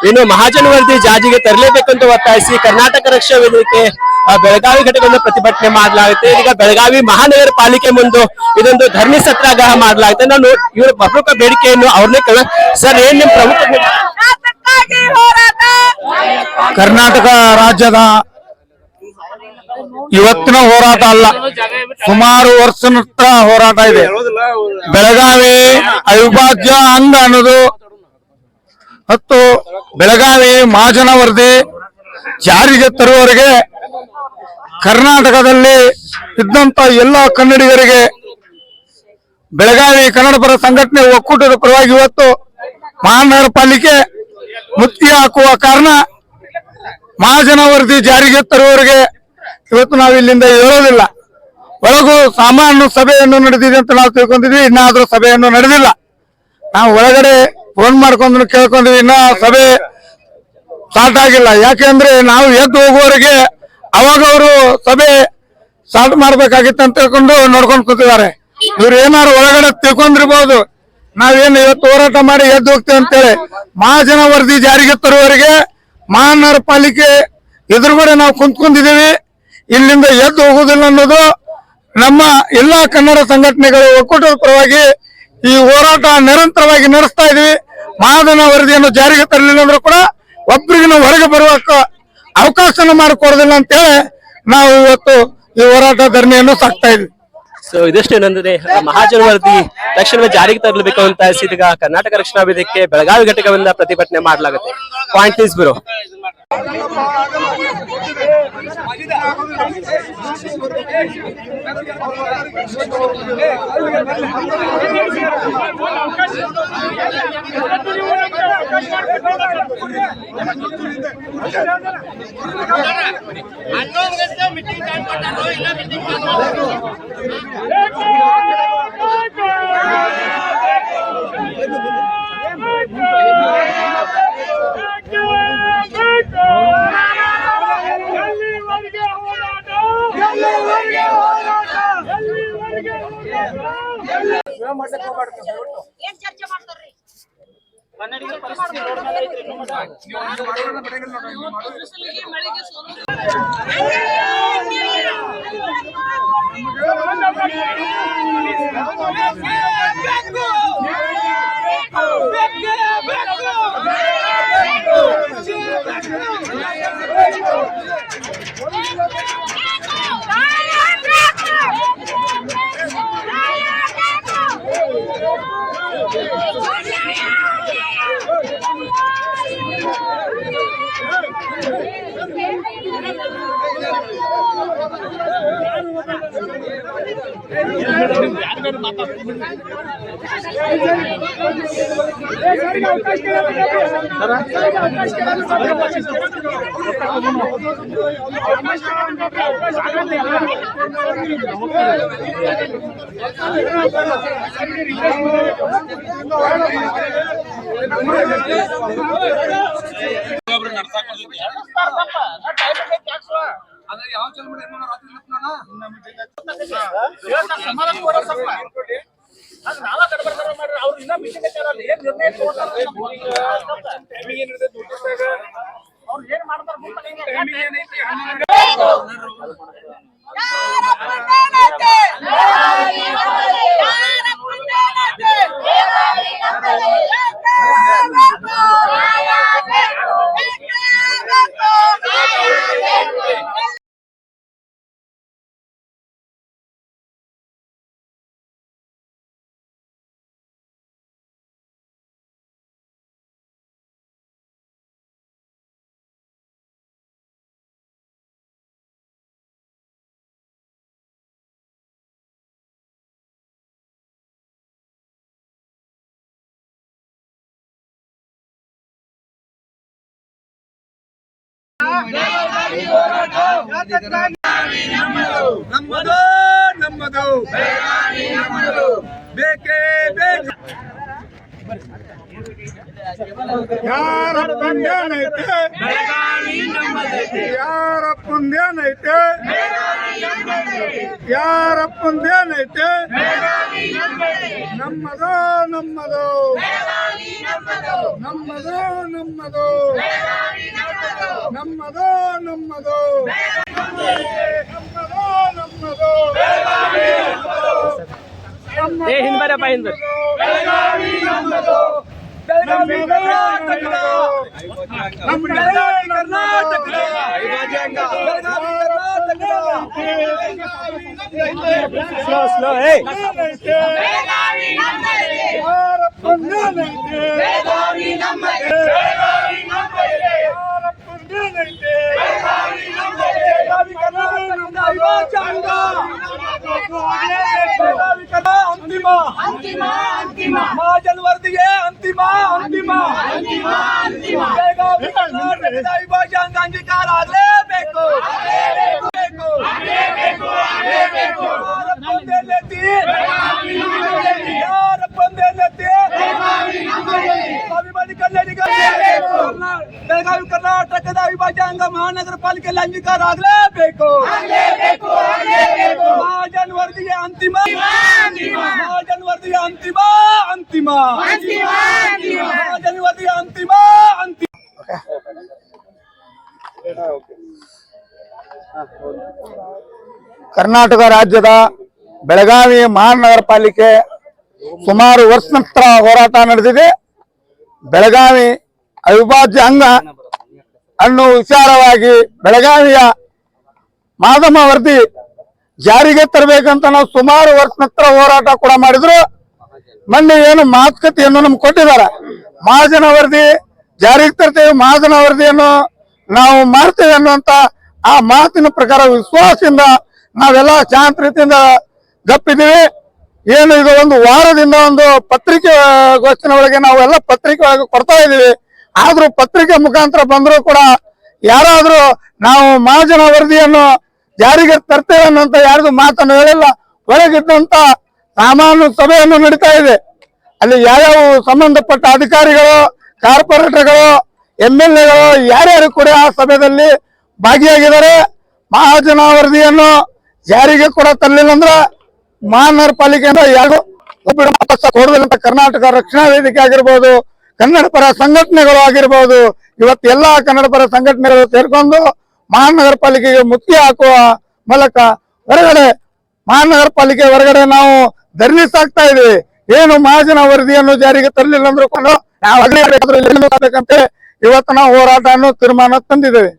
ಇನ್ನು ಮಹಾಜನ ವರದಿ ಜಾರಿಗೆ ತರಲೇಬೇಕಂತ ಒತ್ತಾಯಿಸಿ ಕರ್ನಾಟಕ ರಕ್ಷಾ ವೇದಿಕೆ ಬೆಳಗಾವಿ ಘಟಕದಿಂದ ಪ್ರತಿಭಟನೆ ಮಾಡಲಾಗುತ್ತೆ. ಈಗ ಬೆಳಗಾವಿ ಮಹಾನಗರ ಪಾಲಿಕೆ ಮುಂದೆ ಇದೊಂದು ಧರಣಿ ಸತ್ಯಾಗ್ರಹ ಮಾಡಲಾಗುತ್ತೆ. ನಾನು ಇವರ ಪ್ರಮುಖ ಬೇಡಿಕೆಯನ್ನು ಅವ್ರನ್ನೇ ಸರ್, ಏನ್ ನಿಮ್ ಪ್ರಮುಖ ಕರ್ನಾಟಕ ರಾಜ್ಯದ ಇವತ್ತಿನ ಹೋರಾಟ ಅಲ್ಲ, ಸುಮಾರು ವರ್ಷದ ಹೋರಾಟ ಇದೆ. ಬೆಳಗಾವಿ ಅವಿಭಾಜ್ಯ ಅಂಗ ಅನ್ನೋದು ಮತ್ತು ಬೆಳಗಾವಿ ಮಹಾಜನ ವರದಿ ಜಾರಿಗೆ ತರುವವರೆಗೆ ಕರ್ನಾಟಕದಲ್ಲಿ ಇದ್ದಂತ ಎಲ್ಲ ಕನ್ನಡಿಗರಿಗೆ ಬೆಳಗಾವಿ ಕನ್ನಡ ಪರ ಸಂಘಟನೆ ಒಕ್ಕೂಟದ ಪರವಾಗಿ ಇವತ್ತು ಮಹಾನಗರ ಪಾಲಿಕೆ ಮುತ್ತಿಗೆ ಹಾಕುವ ಕಾರಣ ಮಹಾಜನ ವರದಿ ಜಾರಿಗೆ ತರುವವರೆಗೆ ಇವತ್ತು ನಾವು ಇಲ್ಲಿಂದ ಹೇಳೋದಿಲ್ಲ. ಒಳಗೂ ಸಾಮಾನ್ಯ ಸಭೆಯನ್ನು ನಡೆದಿದೆ ಅಂತ ನಾವು ತಿಳ್ಕೊಂಡಿದ್ವಿ, ಇನ್ನಾದ್ರೂ ಸಭೆಯನ್ನು ನಡೆದಿಲ್ಲ. ನಾವು ಒಳಗಡೆ ಫೋನ್ ಮಾಡ್ಕೊಂಡು ಕೇಳ್ಕೊಂಡಿದ್ವಿ, ಇನ್ನ ಸಭೆ ಸ್ಟಾರ್ಟ್ ಆಗಿಲ್ಲ. ಯಾಕೆಂದ್ರೆ ನಾವು ಎದ್ದು ಹೋಗುವವರೆಗೆ ಅವಾಗ ಅವರು ಸಭೆ ಸ್ಟಾರ್ಟ್ ಮಾಡ್ಬೇಕಾಗಿತ್ತು ಅಂತ ತಿಳ್ಕೊಂಡು ನೋಡ್ಕೊಂಡು ಕೂತಿದ್ದಾರೆ. ಇವ್ರು ಏನಾದ್ರು ಒಳಗಡೆ ತಿಳ್ಕೊಂಡಿರ್ಬೋದು, ನಾವೇನು ಇವತ್ತು ಹೋರಾಟ ಮಾಡಿ ಎದ್ದು ಹೋಗ್ತೇವೆ ಅಂತೇಳಿ. ಮಹಾಜನ ವರದಿ ಜಾರಿಗೆ ತರುವವರೆಗೆ ಮಹಾನಗರ ಪಾಲಿಕೆ ಎದುರುಗಡೆ ನಾವು ಕುಂತ್ಕೊಂಡಿದ್ದೀವಿ, ಇಲ್ಲಿಂದ ಎದ್ದು ಹೋಗುದಿಲ್ಲ ಅನ್ನೋದು ನಮ್ಮ ಎಲ್ಲಾ ಕನ್ನಡ ಸಂಘಟನೆಗಳು ಒಕ್ಕೂಟದ ಪರವಾಗಿ ಈ ಹೋರಾಟ ನಿರಂತರವಾಗಿ ನಡೆಸ್ತಾ ಇದೀವಿ. ಮಹಾಜನ ವರದಿಯನ್ನು ಜಾರಿಗೆ ತರಲಿಲ್ಲ ಅಂದ್ರೂ ಕೂಡ ಒಬ್ಬರಿಗೆ ನಾವು ಹೊರಗೆ ಬರುವಕ್ಕ ಅವಕಾಶನ ಮಾಡಿಕೊಡೋದಿಲ್ಲ ಅಂತೇಳಿ ನಾವು ಇವತ್ತು ಈ ಹೋರಾಟ ಧರಣಿಯನ್ನು ಸಾಕ್ತಾ ಇದ್ವಿ. ಸೊ ಇದಷ್ಟು ಏನಂದ್ರೆ ಮಹಾಜನ ವರದಿ ತಕ್ಷಣವೇ ಜಾರಿಗೆ ತರಲೇಬೇಕು ಅಂತ ಈಗ ಕರ್ನಾಟಕ ರಕ್ಷಣಾ ವೇದಿಕೆ ಬೆಳಗಾವಿ ಘಟಕದಿಂದ ಪ್ರತಿಭಟನೆ ಮಾಡಲಾಗುತ್ತೆ. Point please bro. ಚರ್ಚೆ ಮಾಡ್ತಾರ್ರಿ ಕನ್ನಡಿಗರ ಪರಿಸ್ಥಿತಿ ನೋಡ್ಮೇಲೆ ಐತ್ರಿ ಇನ್ನೂ ಮಟ್ಟ ನಮ್ಮದು ಬೇಕೇ ಬೇಕು. ಯಾರ ಪುಣ್ಯನೈತೆ, ಯಾರ ಪುಣ್ಯನೈತೆ ಯಾರಪ್ಪಂದೇನೈತೆ ನಮ್ಮದು ನಮ್ಮದು ನಮ್ಮದು ನಮ್ಮದು ನಮ್ಮದು ನಮ್ಮದು ನಮ್ಮದು ನಮ್ಮದು ಏ ಹಿಂದ್ ಬರಪ್ಪ ಹಿಂದ್ ಸ್ಲೋ ಏ ಅಂತಿಮ ಮಹಾಜನ್ ವರದಿಗೆ ಅಂತಿಮ ವಿಭಾಗ ಅಂಗೀಕಾರ ಆಗಲೇಬೇಕು ಬೆಳಗಾವಿ ಕರ್ನಾಟಕದ ವಿಭಾಗ ಮಹಾನಗರ ಪಾಲಿಕೆಯಲ್ಲಿ ಅಂಗೀಕಾರ ಆಗಲೇಬೇಕು ಮಹಾಜನ್ ವರದಿಗೆ ಅಂತಿಮ ಮಹಾಜನ್ ವರದಿಗೆ ಅಂತಿಮ ಮಹಾಜನ್ ವರದಿಗೆ ಅಂತಿಮ ಕರ್ನಾಟಕ ರಾಜ್ಯದ ಬೆಳಗಾವಿ ಮಹಾನಗರ ಪಾಲಿಕೆ ಸುಮಾರು ವರ್ಷ ನಂತರ ಹೋರಾಟ ನಡೆದಿದೆ. ಬೆಳಗಾವಿ ಅವಿಭಾಜ್ಯ ಅಂಗ ಅನ್ನೋ ವಿಚಾರವಾಗಿ ಬೆಳಗಾವಿಯ ಮಾದಮ್ಮ ವರದಿ ಜಾರಿಗೆ ತರಬೇಕಂತ ನಾವು ಸುಮಾರು ವರ್ಷ ನಂತರ ಹೋರಾಟ ಕೂಡ ಮಾಡಿದ್ರು. ಮೊನ್ನೆ ಏನು ಮಾತುಕತೆಯನ್ನು ನಮ್ಗೆ ಕೊಟ್ಟಿದ್ದಾರೆ, ಮಹಾಜನ ವರದಿ ಜಾರಿಗೆ ತರ್ತೇವೆ, ಮಹಾಜನ ವರದಿಯನ್ನು ನಾವು ಮಾಡ್ತೇವೆ ಅನ್ನುವಂತ ಆ ಮಾತಿನ ಪ್ರಕಾರ ವಿಶ್ವಾಸದಿಂದ ನಾವೆಲ್ಲ ಶಾಂತ ರೀತಿಯಿಂದ ಗಪ್ಪಿದ್ದೀವಿ. ಏನು ಇದು ಒಂದು ವಾರದಿಂದ ಒಂದು ಪತ್ರಿಕೆ ಗೋಷ್ಠಿನ ಒಳಗೆ ನಾವೆಲ್ಲ ಪತ್ರಿಕೆ ಒಳಗೆ ಕೊಡ್ತಾ ಇದೀವಿ. ಆದ್ರೂ ಪತ್ರಿಕೆ ಮುಖಾಂತರ ಬಂದರೂ ಕೂಡ ಯಾರಾದ್ರೂ ನಾವು ಮಹಾಜನ ವರದಿಯನ್ನು ಜಾರಿಗೆ ತರ್ತೇವೆ ಅನ್ನೋಂತ ಯಾರಿಗೂ ಮಾತನ್ನು ಹೇಳಿಲ್ಲ. ಒಳಗಿದ್ದಂತ ಸಾಮಾನ್ಯ ಸಭೆಯನ್ನು ನಡೀತಾ ಇದೆ. ಅಲ್ಲಿ ಯಾವ್ಯಾವ ಸಂಬಂಧಪಟ್ಟ ಅಧಿಕಾರಿಗಳು, ಕಾರ್ಪೊರೇಟರ್ಗಳು, MLAಗಳು ಯಾರ್ಯಾರು ಕೂಡ ಆ ಸಭೆಯಲ್ಲಿ ಭಾಗಿಯಾಗಿದ್ದಾರೆ. ಮಹಾಜನ ವರದಿಯನ್ನು ಜಾರಿಗೆ ಕೂಡ ತರಲಿಲ್ಲ ಅಂದ್ರೆ ಮಹಾನಗರ ಪಾಲಿಕೆಯಿಂದ ಯಾರು ಕೊಡದಂತ ಕರ್ನಾಟಕ ರಕ್ಷಣಾ ವೇದಿಕೆ ಆಗಿರ್ಬೋದು, ಕನ್ನಡ ಪರ ಸಂಘಟನೆಗಳು ಆಗಿರ್ಬೋದು, ಇವತ್ತು ಎಲ್ಲಾ ಕನ್ನಡ ಪರ ಸಂಘಟನೆಗಳು ಸೇರ್ಕೊಂಡು ಮಹಾನಗರ ಪಾಲಿಕೆಗೆ ಮುತ್ತಿಗೆ ಹಾಕುವ ಮೂಲಕ ಹೊರಗಡೆ ಮಹಾನಗರ ಪಾಲಿಕೆ ಹೊರಗಡೆ ನಾವು ಧರಣಿ ಸಾಕ್ತಾ ಇದೀವಿ. ಏನು ಮಹಾಜನ ವರದಿಯನ್ನು ಜಾರಿಗೆ ತರಲಿಲ್ಲ ಅಂದ್ರೂ ಕೂಡ ನಾವು ಇವತ್ತು ನಾವು ಹೋರಾಟವನ್ನು ತೀರ್ಮಾನ ತಂದಿದ್ದೇವೆ.